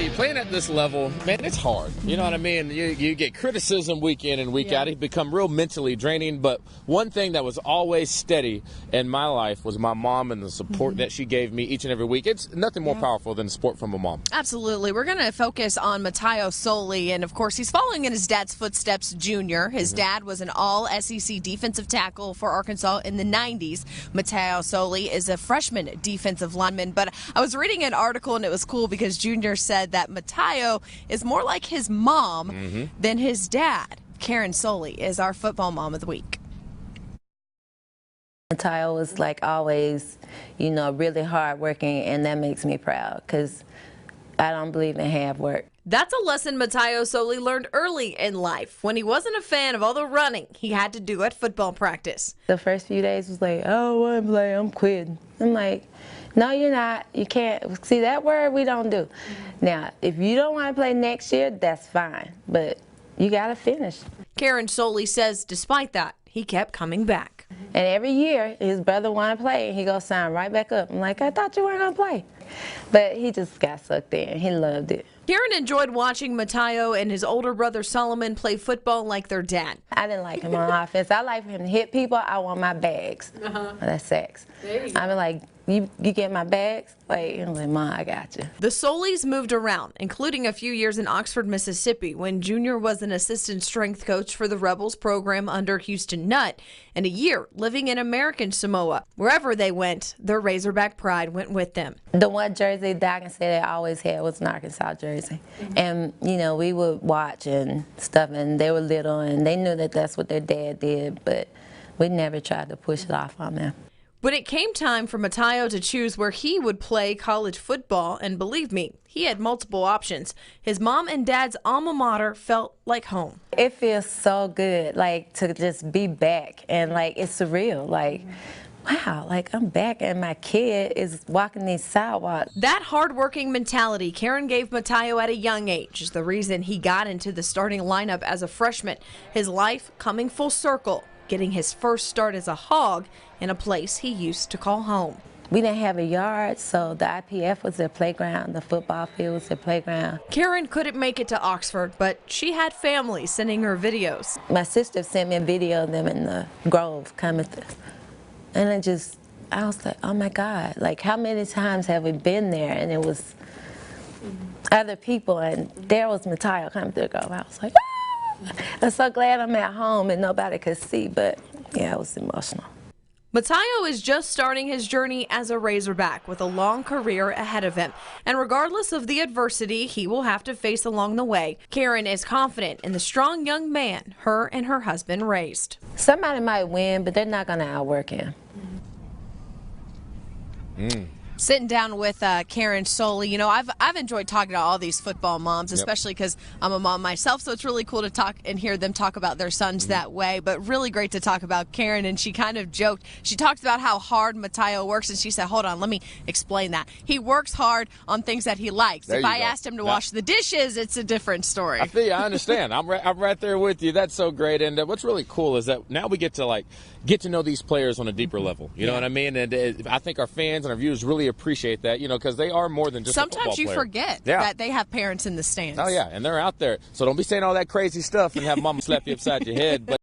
tell you, playing at this level, man, it's hard. You know what I mean? You get criticism week in and week out. It become real mentally draining. But one thing that was always steady in my life was my mom and the support that she gave me each and every week. It's nothing more powerful than support from a mom. Absolutely. We're going to focus on Matteo Soli. And, of course, he's following in his dad's footsteps, Junior. His dad was an all-SEC defensive tackle for Arkansas in the 90s. Matteo Soli is a freshman defensive lineman. But I was reading an article, and it was cool because Junior said that Matteo is more like his mom than his dad. Karen Soli is our football mom of the week. Matteo was like always, you know, really hardworking, and that makes me proud because I don't believe in hard work. That's a lesson Matteo Soli learned early in life when he wasn't a fan of all the running he had to do at football practice. The first few days was like, oh, I want to play, I'm quitting. I'm like, no, you're not. You can't. See, that word we don't do. Now, if you don't want to play next year, that's fine, but you got to finish. Karen Soli says despite that, he kept coming back. And every year, his brother wanted to play, and he goes sign right back up. I'm like, I thought you weren't going to play. But he just got sucked in. He loved it. Karen enjoyed watching Matteo and his older brother Solomon play football like their dad. I didn't like him on offense. I like for him to hit people. I want my bags. That's sex. I be like, you get my bags? Like, I'm like, Mom, I got you. The Solis moved around, including a few years in Oxford, Mississippi, when Junior was an assistant strength coach for the Rebels program under Houston Nutt, and a year living in American Samoa. Wherever they went, their Razorback pride went with them. The one jersey that I can say they always had was an Arkansas jersey. And, you know, we would watch and stuff, and they were little, and they knew that that's what their dad did, but we never tried to push it off on them. When it came time for Matteo to choose where he would play college football, and believe me, he had multiple options, his mom and dad's alma mater felt like home. It feels so good, like, to just be back, and, like, it's surreal, like, wow, like, I'm back and my kid is walking these sidewalks. That hardworking mentality Karen gave Matteo at a young age is the reason he got into the starting lineup as a freshman, his life coming full circle, getting his first start as a Hog in a place he used to call home. We didn't have a yard, so the IPF was their playground, the football field was their playground. Karen couldn't make it to Oxford, but she had family sending her videos. My sister sent me a video of them in the Grove coming through. And I was like, oh my God, like how many times have we been there? And it was other people, and there was Matteo coming through the Grove. I was like, ah! I'm so glad I'm at home and nobody could see, but yeah, it was emotional. Matteo is just starting his journey as a Razorback with a long career ahead of him. And regardless of the adversity he will have to face along the way, Karen is confident in the strong young man her and her husband raised. Somebody might win, but they're not going to outwork him. Sitting down with Karen Soli, you know, I've enjoyed talking to all these football moms, especially because I'm a mom myself, so it's really cool to talk and hear them talk about their sons that way, but really great to talk about Karen, and she kind of joked. She talked about how hard Matteo works, and she said, hold on, let me explain that. He works hard on things that he likes. If I asked him to wash the dishes, it's a different story. I feel you. I understand. I'm right there with you. That's so great, and what's really cool is that now we get to know these players on a deeper level. You know what I mean? And I think our fans and our viewers really appreciate that, you know, because they are more than just a football player. Sometimes you forget that they have parents in the stands. Oh, yeah, and they're out there. So don't be saying all that crazy stuff and have mama slap you upside your head. But